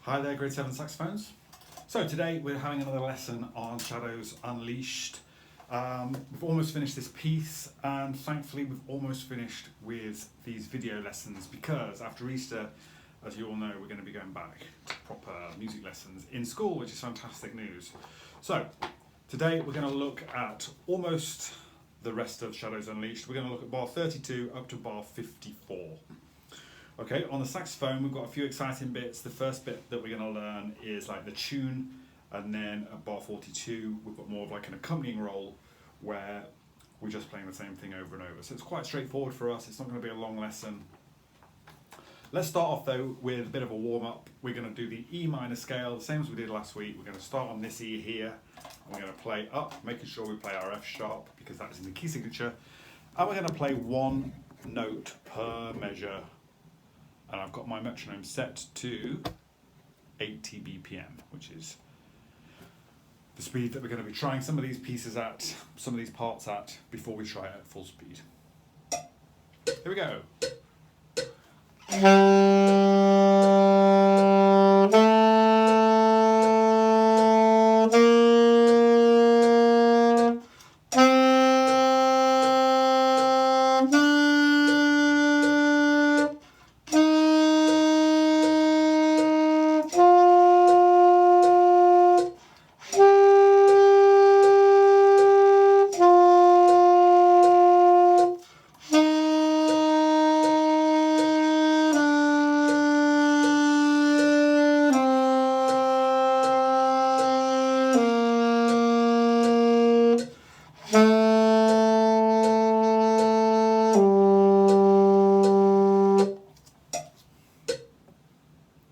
Hi there, Grade 7 saxophones. So today we're having another lesson on Shadows Unleashed. We've almost finished this piece, and thankfully we've almost finished with these video lessons, because after Easter, as you all know, we're going to be going back to proper music lessons in school, which is fantastic news. So today we're going to look at almost the rest of Shadows Unleashed. We're going to look at bar 32 up to bar 54. Okay, on the saxophone we've got a few exciting bits. The first bit that we're going to learn is like the tune, and then at bar 42 we've got more of like an accompanying role where we're just playing the same thing over and over. So it's quite straightforward for us. It's not going to be a long lesson. Let's start off though with a bit of a warm-up. We're going to do the E minor scale, the same as we did last week. We're going to start on this E here, and we're going to play up, making sure we play our F sharp because that is in the key signature, and we're going to play one note per measure. And I've got my metronome set to 80 BPM, which is the speed that we're going to be trying some of these pieces at, some of these parts at, before we try it at full speed. Here we go.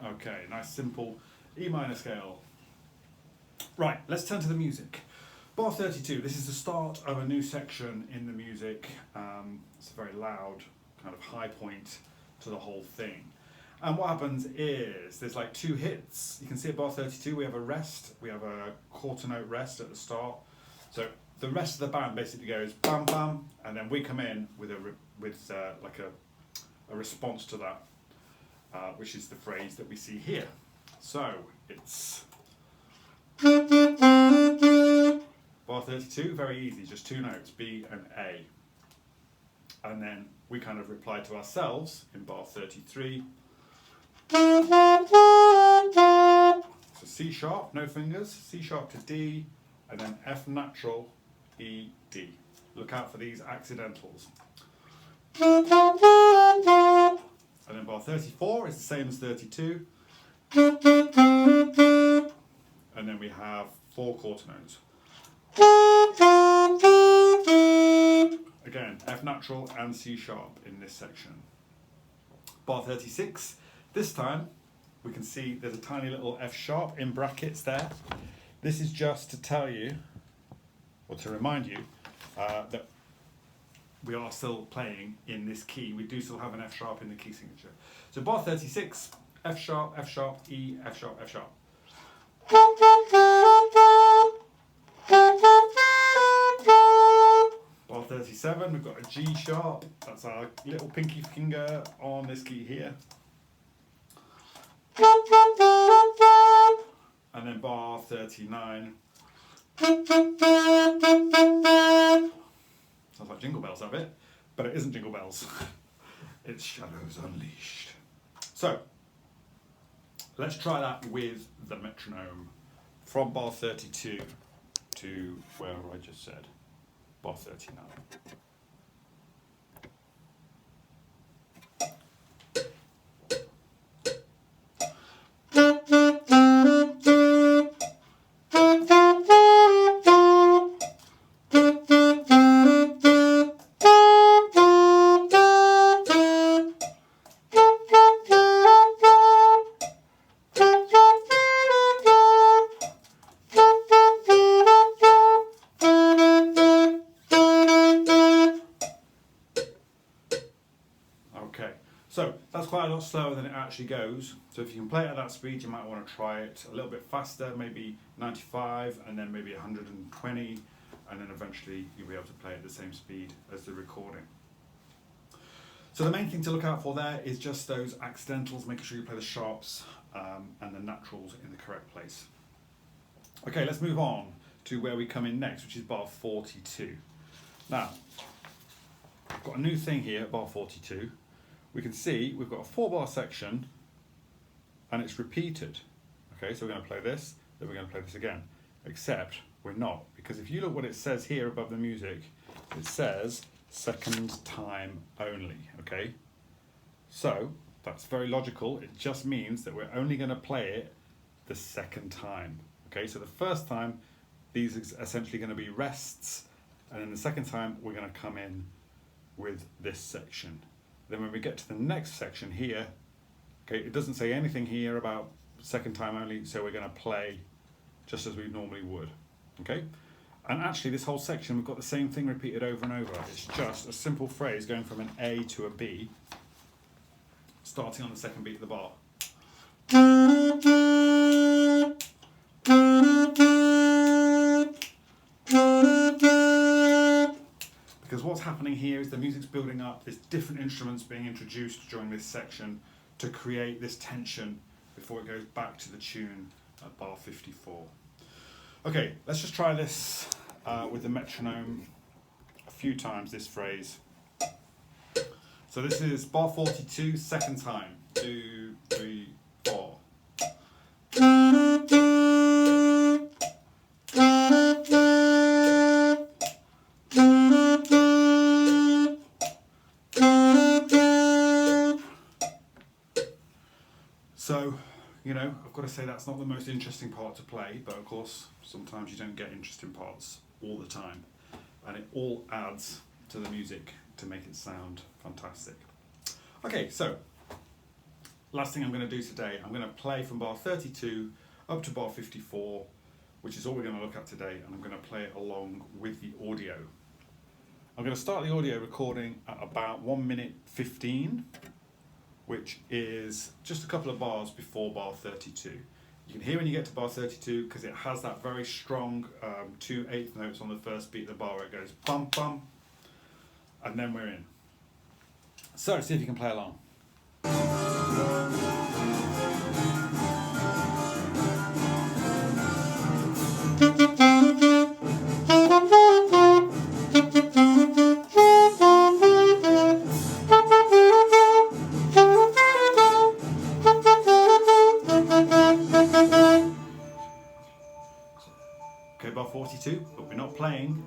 Okay, nice simple E minor scale. Right, let's turn to the music. Bar 32, this is the start of a new section in the music. It's a very loud kind of high point to the whole thing. And what happens is there's like two hits. You can see at bar 32 we have a rest, we have a quarter note rest at the start. So the rest of the band basically goes bam bam, and then we come in with like a response to that. Which is the phrase that we see here. So it's bar 32, very easy, just two notes, B and A. And then we kind of reply to ourselves in bar 33. So C sharp, no fingers, C sharp to D, and then F natural, E, D. Look out for these accidentals. And then bar 34 is the same as 32. And then we have four quarter notes. Again, F natural and C sharp in this section. Bar 36, this time we can see there's a tiny little F sharp in brackets there. This is just to tell you, or to remind you, that we are still playing in this key. We do still have an F sharp in the key signature. So bar 36, F sharp, E, F sharp, F sharp. Bar 37, we've got a G sharp. That's our little pinky finger on this key here. And then bar 39. Sounds like Jingle Bells, that bit, but it isn't Jingle Bells. It's Shadows Unleashed. So, let's try that with the metronome from bar 32 to where I just said, bar 39. So that's quite a lot slower than it actually goes. So if you can play it at that speed, you might want to try it a little bit faster, maybe 95 and then maybe 120, and then eventually you'll be able to play at the same speed as the recording. So the main thing to look out for there is just those accidentals, making sure you play the sharps and the naturals in the correct place. Okay, let's move on to where we come in next, which is bar 42. Now, I've got a new thing here at bar 42. We can see we've got a 4-bar section and it's repeated. Okay, so we're going to play this, then we're going to play this again, except we're not, because if you look what it says here above the music, it says second time only, okay? So that's very logical. It just means that we're only going to play it the second time. Okay, so the first time these are essentially going to be rests, and then the second time we're going to come in with this section. Then when we get to the next section here, okay, it doesn't say anything here about second time only, so we're going to play just as we normally would. Okay, and actually this whole section we've got the same thing repeated over and over. It's just a simple phrase going from an A to a B, starting on the second beat of the bar. Because what's happening here is the music's building up, there's different instruments being introduced during this section to create this tension before it goes back to the tune at bar 54. Okay, let's just try this with the metronome a few times, this phrase. So this is bar 42, second time. 2, 3, 4. So, you know, I've got to say that's not the most interesting part to play, but of course, sometimes you don't get interesting parts all the time. And it all adds to the music to make it sound fantastic. Okay, so, last thing I'm going to do today, I'm going to play from bar 32 up to bar 54, which is all we're going to look at today, and I'm going to play it along with the audio. I'm going to start the audio recording at about 1 minute 15. Which is just a couple of bars before bar 32. You can hear when you get to bar 32 because it has that very strong 2 8th notes on the first beat of the bar where it goes bum bum, and then we're in. So see if you can play along. Okay, bar 42, but we're not playing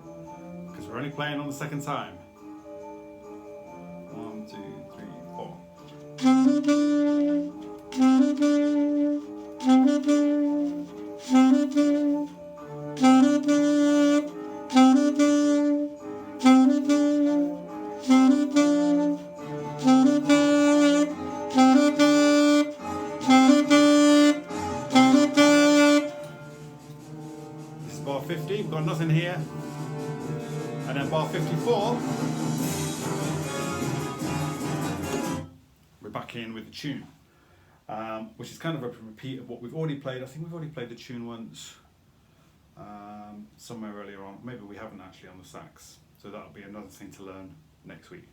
because we're only playing on the second time. 1, 2, 3, 4. Bar 50, we've got nothing here, and then bar 54, we're back in with the tune, which is kind of a repeat of what we've already played. I think we've already played the tune once, somewhere earlier on. Maybe we haven't actually on the sax, so that'll be another thing to learn next week.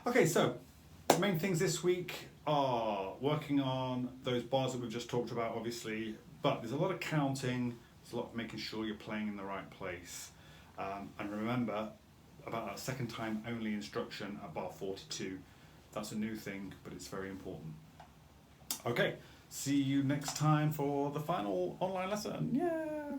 Okay, so the main things this week are working on those bars that we've just talked about, obviously, but there's a lot of counting. There's a lot of making sure you're playing in the right place. And remember about that second time only instruction at bar 42. That's a new thing, but it's very important. Okay, see you next time for the final online lesson. Yeah.